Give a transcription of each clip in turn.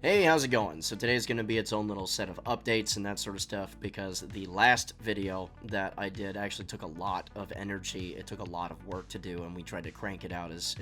Hey, how's it going? So today's going to be its own little set of updates and that sort of stuff because the last video that I did actually took a lot of energy. It took a lot of work to do, and we tried to crank it out as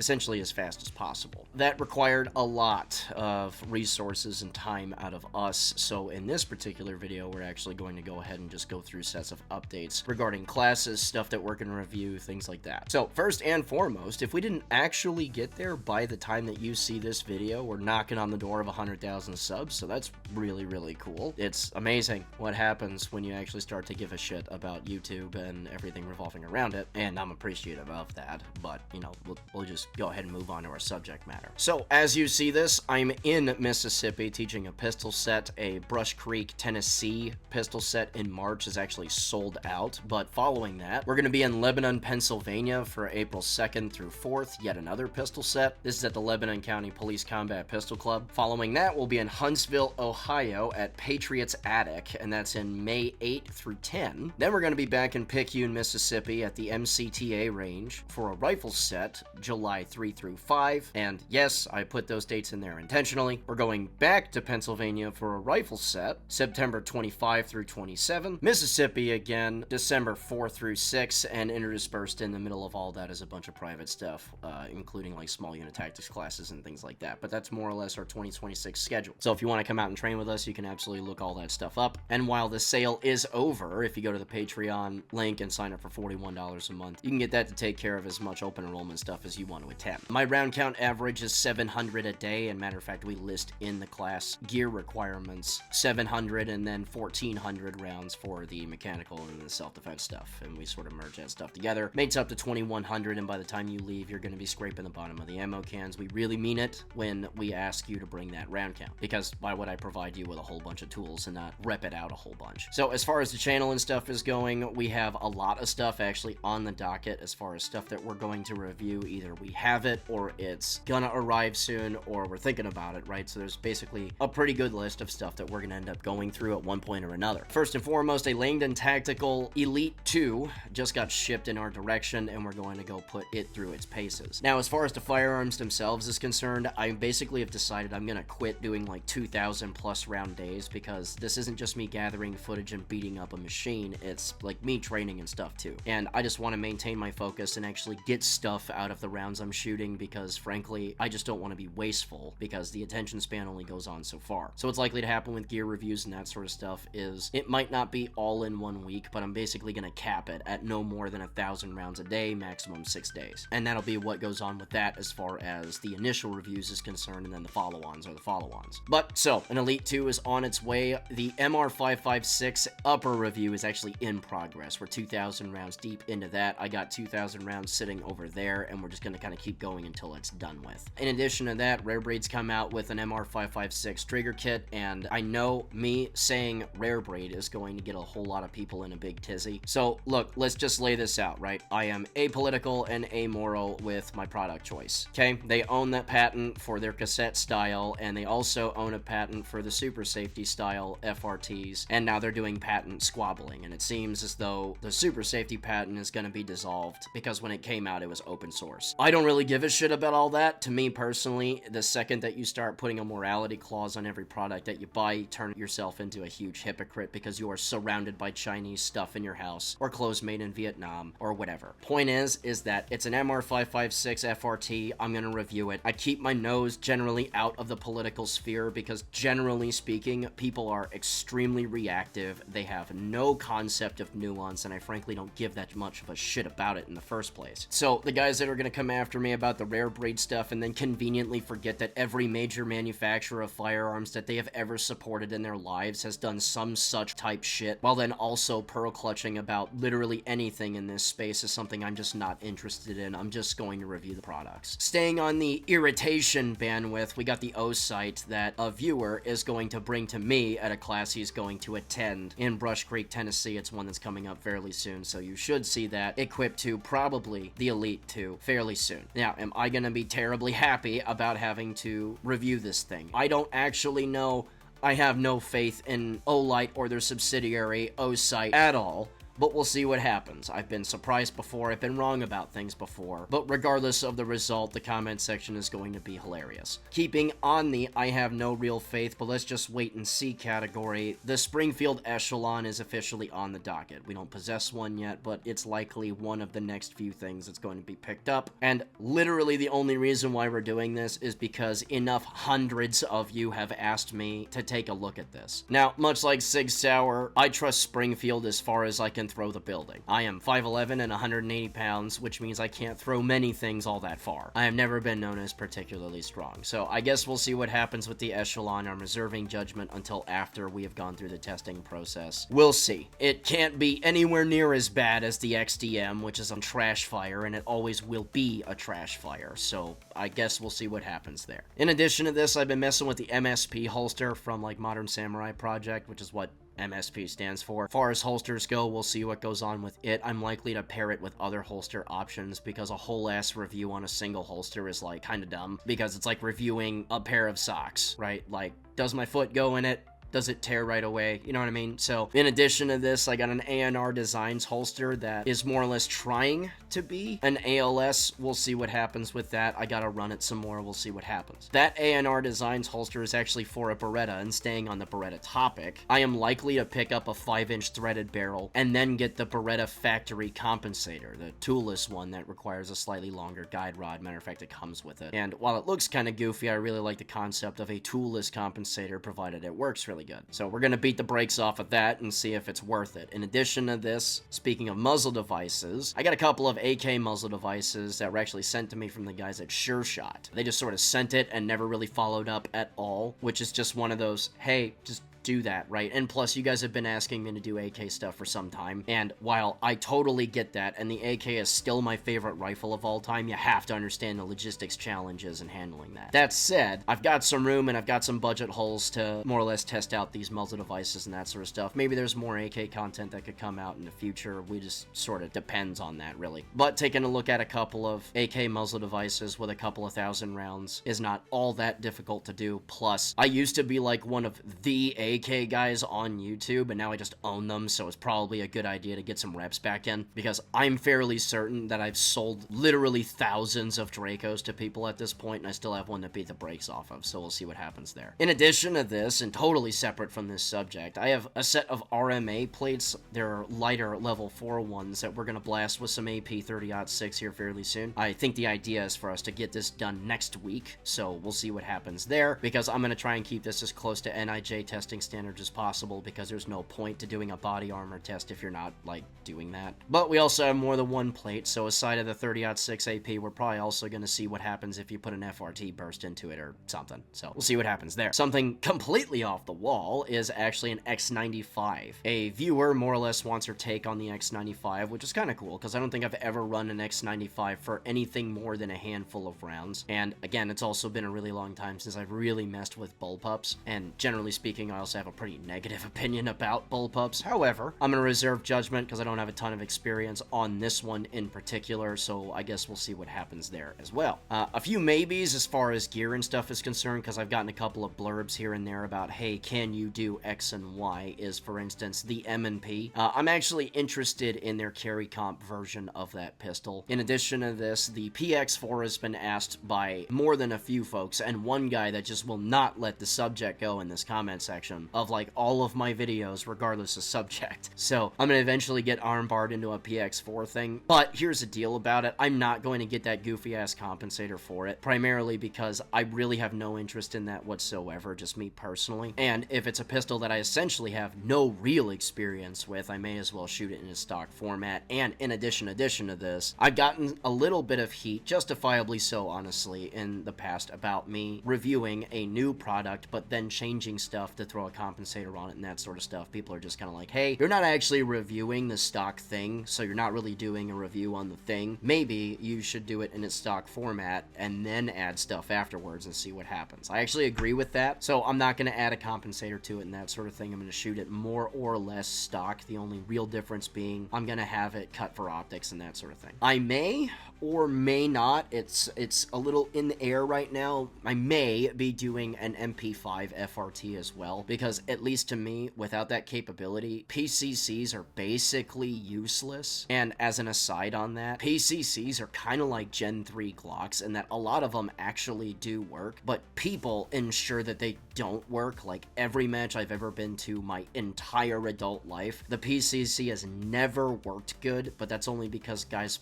fast as possible. That required a lot of resources and time out of us. So in this particular video, we're actually going to go ahead and just go through sets of updates regarding classes, stuff that we're going to review, things like that. So first and foremost, if we didn't actually get there by the time that you see this video, we're knocking on the door of 100,000 subs, so that's really cool. It's amazing what happens when you actually start to give a shit about YouTube and everything revolving around it, and I'm appreciative of that, but, you know, we'll just go ahead and move on to our subject matter. So, as you see this, I'm in Mississippi teaching a pistol set. A Brush Creek, Tennessee pistol set in March is actually sold out, but following that, we're going to be in Lebanon, Pennsylvania for April 2nd through 4th, yet another pistol set. This is at the Lebanon County Police Combat Pistol Club. Following that, we'll be in Huntsville, Ohio at Patriots Attic, and that's in May 8 through 10. Then we're going to be back in Picayune, Mississippi at the MCTA range for a rifle set, July 3 through 5. And yes, I put those dates in there intentionally. We're going back to Pennsylvania for a rifle set, September 25 through 27. Mississippi again, December 4 through 6, and interspersed in the middle of all that is a bunch of private stuff, including like small unit tactics classes and things like that. But that's more or less our 2026 schedule. So if you want to come out and train with us, you can absolutely look all that stuff up. And while the sale is over, if you go to the Patreon link and sign up for $41 a month, you can get that to take care of as much open enrollment stuff as you want to attempt. My round count average is 700 a day, and matter of fact, we list in the class gear requirements 700 and then 1400 rounds for the mechanical and the self-defense stuff, and we sort of merge that stuff together. Makes up to 2100, and by the time you leave, you're going to be scraping the bottom of the ammo cans. We really mean it when we ask you to bring that round count, because why would I provide you with a whole bunch of tools and not rep it out a whole bunch? So as far as the channel and stuff is going, we have a lot of stuff actually on the docket as far as stuff that we're going to review. Either we have it, or it's gonna arrive soon, or we're thinking about it, right? So there's basically a pretty good list of stuff that we're gonna end up going through at one point or another. First and foremost, a Langdon Tactical Elite 2 just got shipped in our direction, and we're going to go put it through its paces. Now, as far as the firearms themselves is concerned, I basically have decided I'm gonna quit doing like 2,000 plus round days, because this isn't just me gathering footage and beating up a machine, it's like me training and stuff too. And I just want to maintain my focus and actually get stuff out of the rounds I'm shooting, because frankly, I just don't want to be wasteful, because the attention span only goes on so far. So what's likely to happen with gear reviews and that sort of stuff is it might not be all in 1 week, but I'm basically going to cap it at no more than 1,000 rounds a day, maximum 6 days. And that'll be what goes on with that as far as the initial reviews is concerned, and then the follow-ons are the follow-ons. But so, an Elite 2 is on its way. The MR556 upper review is actually in progress. We're 2,000 rounds deep into that. I got 2,000 rounds sitting over there, and we're just going to kind of keep going until it's done with. In addition to that, Rare Breed's come out with an MR556 trigger kit, and I know me saying Rare Breed is going to get a whole lot of people in a big tizzy. So, look, let's just lay this out, right? I am apolitical and amoral with my product choice, okay? They own that patent for their cassette style, and they also own a patent for the super safety style FRTs, and now they're doing patent squabbling, and it seems as though the super safety patent is going to be dissolved, because when it came out, it was open source. I don't really give a shit about all that. To me personally, the second that you start putting a morality clause on every product that you buy, you turn yourself into a huge hypocrite, because you are surrounded by Chinese stuff in your house, or clothes made in Vietnam, or whatever. Point is that it's an MR556 FRT. I'm going to review it. I keep my nose generally out of the political sphere, because generally speaking, people are extremely reactive. They have no concept of nuance, and I frankly don't give that much of a shit about it in the first place. So the guys that are going to come after me about the Rare Breed stuff and then conveniently forget that every major manufacturer of firearms that they have ever supported in their lives has done some such type shit, while then also pearl clutching about literally anything in this space is something I'm just not interested in. I'm just going to review the products. Staying on the irritation bandwidth, we got the O site that a viewer is going to bring to me at a class he's going to attend in Brush Creek, Tennessee. It's one that's coming up fairly soon, so you should see that equipped to probably the Elite 2 fairly soon. Now, am I going to be terribly happy about having to review this thing? I don't actually know. I have no faith in Olight or their subsidiary O-Site at all. but we'll see what happens. I've been surprised before, I've been wrong about things before, but regardless of the result, the comment section is going to be hilarious. Keeping on the I have no real faith, but let's just wait and see category, the Springfield Echelon is officially on the docket. We don't possess one yet, but it's likely one of the next few things that's going to be picked up, and literally the only reason why we're doing this is because enough hundreds of you have asked me to take a look at this. Now, much like Sig Sauer, I trust Springfield as far as I can throw the building. I am 5'11 and 180 pounds, which means I can't throw many things all that far. I have never been known as particularly strong, so I guess we'll see what happens with the Echelon. I'm reserving judgment until after we have gone through the testing process. We'll see. It can't be anywhere near as bad as the XDM, which is on trash fire, and it always will be a trash fire, so I guess we'll see what happens there. In addition to this, I've been messing with the MSP holster from like Modern Samurai Project, which is what MSP stands for. As far as holsters go, we'll see what goes on with it. I'm likely to pair it with other holster options because a whole ass review on a single holster is like kind of dumb, because it's like reviewing a pair of socks, right? Like, does my foot go in it? Does it tear right away? You know what I mean? So in addition to this, I got an A&R Designs holster that is more or less trying to be an ALS. We'll see what happens with that. I gotta run it some more. We'll see what happens. That A&R Designs holster is actually for a Beretta, and staying on the Beretta topic, I am likely to pick up a 5-inch threaded barrel and then get the Beretta factory compensator, the toolless one that requires a slightly longer guide rod. Matter of fact, it comes with it. And while it looks kind of goofy, I really like the concept of a toolless compensator, provided it works really good. So we're gonna beat the brakes off of that and see if it's worth it. In addition to this, speaking of muzzle devices, I got a couple of AK muzzle devices that were actually sent to me from the guys at Sure Shot. They just sort of sent it and never really followed up at all, which is just one of those, hey, just do that, right? And plus, you guys have been asking me to do AK stuff for some time, and while I totally get that, and the AK is still my favorite rifle of all time, you have to understand the logistics challenges in handling that. That said, I've got some room and I've got some budget holes to more or less test out these muzzle devices and that sort of stuff. Maybe there's more AK content that could come out in the future. We just sort of depends on that, really. But taking a look at a couple of AK muzzle devices with a couple of thousand rounds is not all that difficult to do. Plus, I used to be like one of the AK guys on YouTube, and now I just own them, so it's probably a good idea to get some reps back in, because I'm fairly certain that I've sold literally thousands of Dracos to people at this point, and I still have one to beat the brakes off of, so we'll see what happens there. In addition to this, and totally separate from this subject, I have a set of RMA plates. They're lighter level 4 ones that we're gonna blast with some AP 30-06 here fairly soon. I think the idea is for us to get this done next week, so we'll see what happens there, because I'm gonna try and keep this as close to NIJ testing standards as possible, because there's no point to doing a body armor test if you're not, like, doing that. But we also have more than one plate, so aside of the 30-06 AP, we're probably also going to see what happens if you put an FRT burst into it or something. So we'll see what happens there. Something completely off the wall is actually an X95. A viewer more or less wants her take on the X95, which is kind of cool, because I don't think I've ever run an X95 for anything more than a handful of rounds. And again, it's also been a really long time since I've really messed with bullpups, and generally speaking, I also have a pretty negative opinion about bullpups. However, I'm going to reserve judgment because I don't have a ton of experience on this one in particular, so I guess we'll see what happens there as well. A few maybes as far as gear and stuff is concerned, because I've gotten a couple of blurbs here and there about, hey, can you do X and Y, is for instance the M&P. I'm actually interested in their carry comp version of that pistol. In addition to this, the PX4 has been asked by more than a few folks, and one guy that just will not let the subject go in this comment section of like all of my videos regardless of subject. So I'm gonna eventually get armbarred into a PX4 thing, but here's the deal about it. I'm not going to get that goofy ass compensator for it, primarily because I really have no interest in that whatsoever, just me personally. And if it's a pistol that I essentially have no real experience with, I may as well shoot it in a stock format. And in addition to this, I've gotten a little bit of heat, justifiably so honestly, in the past about me reviewing a new product but then changing stuff to throw a compensator on it and that sort of stuff. People are just kind of like, hey, you're not actually reviewing the stock thing, so you're not really doing a review on the thing. Maybe you should do it in its stock format and then add stuff afterwards and see what happens. I actually agree with that, so I'm not going to add a compensator to it and that sort of thing. I'm going to shoot it more or less stock, the only real difference being I'm going to have it cut for optics and that sort of thing. I may or may not. It's a little in the air right now. I may be doing an MP5 FRT as well, because at least to me, without that capability, PCCs are basically useless. And as an aside on that, PCCs are kind of like Gen 3 Glocks in that a lot of them actually do work, but people ensure that they don't work. Like every match I've ever been to my entire adult life, the PCC has never worked good, but that's only because guys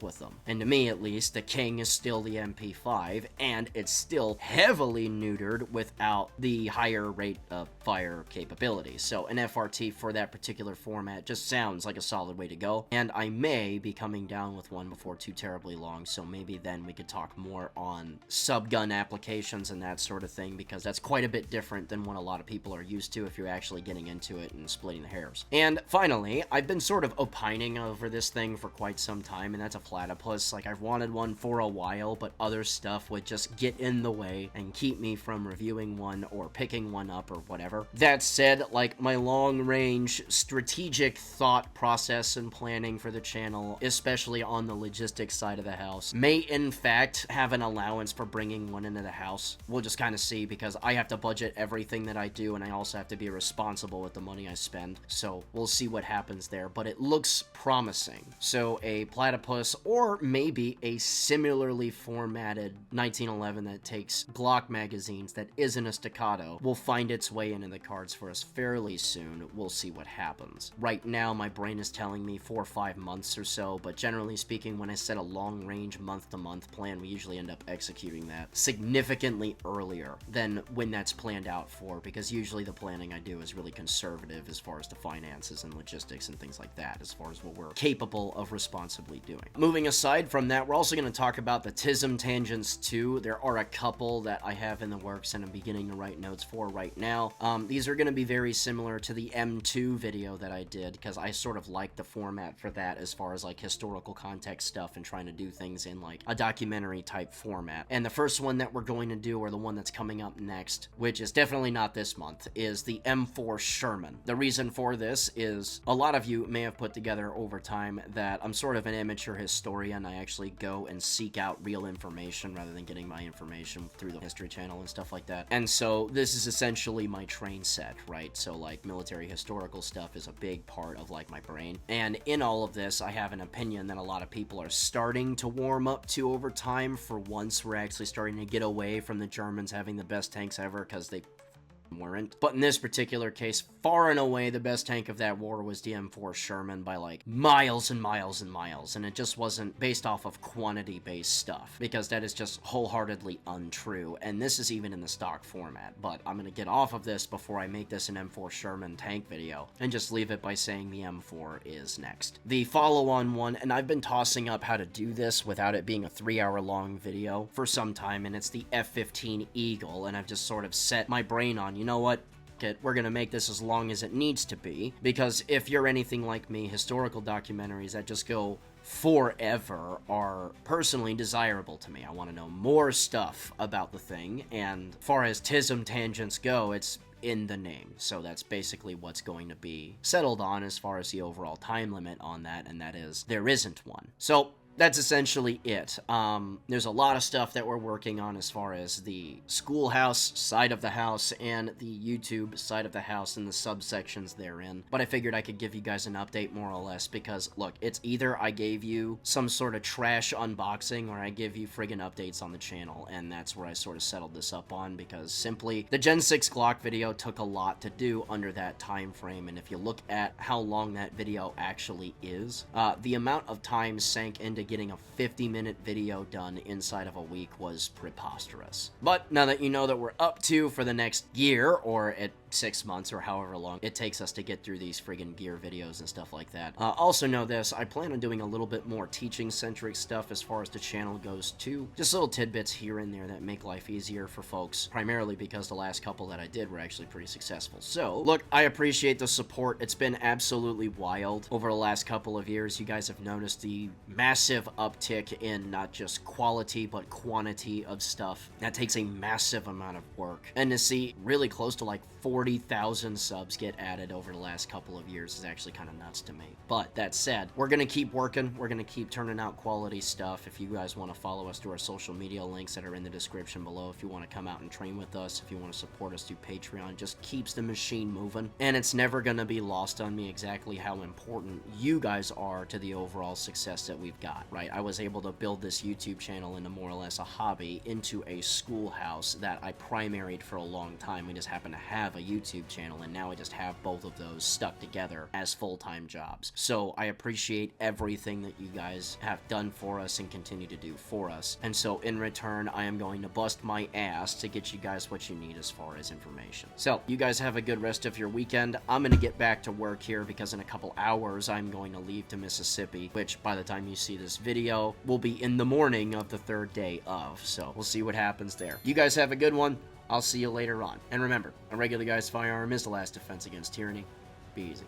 with them. And to me, at least, the king is still the MP5, and it's still heavily neutered without the higher rate of fire capability. So an FRT for that particular format just sounds like a solid way to go, and I may be coming down with one before too terribly long, so maybe then we could talk more on subgun applications and that sort of thing, because that's quite a bit different than what a lot of people are used to if you're actually getting into it and splitting the hairs. And finally, I've been sort of opining over this thing for quite some time, and that's a Platypus. Like, I've wanted one for a while, but other stuff would just get in the way and keep me from reviewing one or picking one up or whatever. That said, like, my long-range strategic thought process and planning for the channel, especially on the logistics side of the house, may in fact have an allowance for bringing one into the house. We'll just kind of see, because I have to budget everything that I do, and I also have to be responsible with the money I spend. So we'll see what happens there, but it looks promising. So a Platypus, or maybe a similarly formatted 1911 that takes Glock magazines that isn't a staccato, will find its way into the cards for us fairly soon. We'll see what happens. Right now, my brain is telling me 4 or 5 months or so, but generally speaking, when I set a long-range month-to-month plan, we usually end up executing that significantly earlier than when that's planned out for, because usually the planning I do is really conservative as far as the finances and logistics and things like that, as far as what we're capable of responsibly doing. Moving aside from that, we're also going to talk about the TISM tangents too. There are a couple that I have in the works and I'm beginning to write notes for right now. These are going to be very similar to the M2 video that I did, because I sort of like the format for that as far as like historical context stuff and trying to do things in like a documentary type format. And the first one that we're going to do, or the one that's coming up next, which is definitely not this month, is the M4 Sherman. The reason for this is a lot of you may have put together over time that I'm sort of an amateur historian. I actually go and seek out real information rather than getting my information through the History Channel and stuff like that. And so this is essentially my train set, right? So like military historical stuff is a big part of like my brain. And in all of this, I have an opinion that a lot of people are starting to warm up to over time. For once, we're actually starting to get away from the Germans having the best tanks ever, because they weren't. But in this particular case, far and away the best tank of that war was the M4 Sherman by like miles and miles and miles, and it just wasn't based off of quantity based stuff, because that is just wholeheartedly untrue, and this is even in the stock format. But I'm gonna get off of this before I make this an M4 Sherman tank video, and just leave it by saying the M4 is next. The follow-on one, and I've been tossing up how to do this without it being a 3-hour long video for some time, and it's the F-15 Eagle, and I've just sort of set my brain on, you know what, we're gonna make this as long as it needs to be, because if you're anything like me, historical documentaries that just go forever are personally desirable to me. I want to know more stuff about the thing, and as far as TISM tangents go, it's in the name. So that's basically what's going to be settled on as far as the overall time limit on that, and that is there isn't one. So that's essentially it. There's a lot of stuff that we're working on as far as the schoolhouse side of the house and the YouTube side of the house and the subsections therein. But I figured I could give you guys an update more or less, because look, it's either I gave you some sort of trash unboxing or I give you friggin' updates on the channel, and that's where I sort of settled this up on, because simply the Gen 6 Glock video took a lot to do under that time frame, and if you look at how long that video actually is, the amount of time sank into getting a 50-minute video done inside of a week was preposterous. But now that you know that we're up to for the next year, or at 6 months or however long it takes us to get through these friggin' gear videos and stuff like that. Also know this, I plan on doing a little bit more teaching-centric stuff as far as the channel goes too. Just little tidbits here and there that make life easier for folks, primarily because the last couple that I did were actually pretty successful. So, look, I appreciate the support. It's been absolutely wild over the last couple of years. You guys have noticed the massive massive uptick in not just quality but quantity of stuff. That takes a massive amount of work. And to see really close to like 40,000 subs get added over the last couple of years is actually kind of nuts to me. But that said, we're going to keep working. We're going to keep turning out quality stuff. If you guys want to follow us through our social media links that are in the description below, if you want to come out and train with us, if you want to support us through Patreon, just keeps the machine moving. And it's never going to be lost on me exactly how important you guys are to the overall success that we've got, right? I was able to build this YouTube channel into more or less a hobby, into a schoolhouse that I primaried for a long time. We just happen to have a YouTube channel, and now I just have both of those stuck together as full-time jobs. So I appreciate everything that you guys have done for us and continue to do for us. And so in return, I am going to bust my ass to get you guys what you need as far as information. So you guys have a good rest of your weekend. I'm going to get back to work here because in a couple hours I'm going to leave to Mississippi, which by the time you see this video will be in the morning of the 3rd day of. So we'll see what happens there. You guys have a good one. I'll see you later on. And remember, a regular guy's firearm is the last defense against tyranny. Be easy.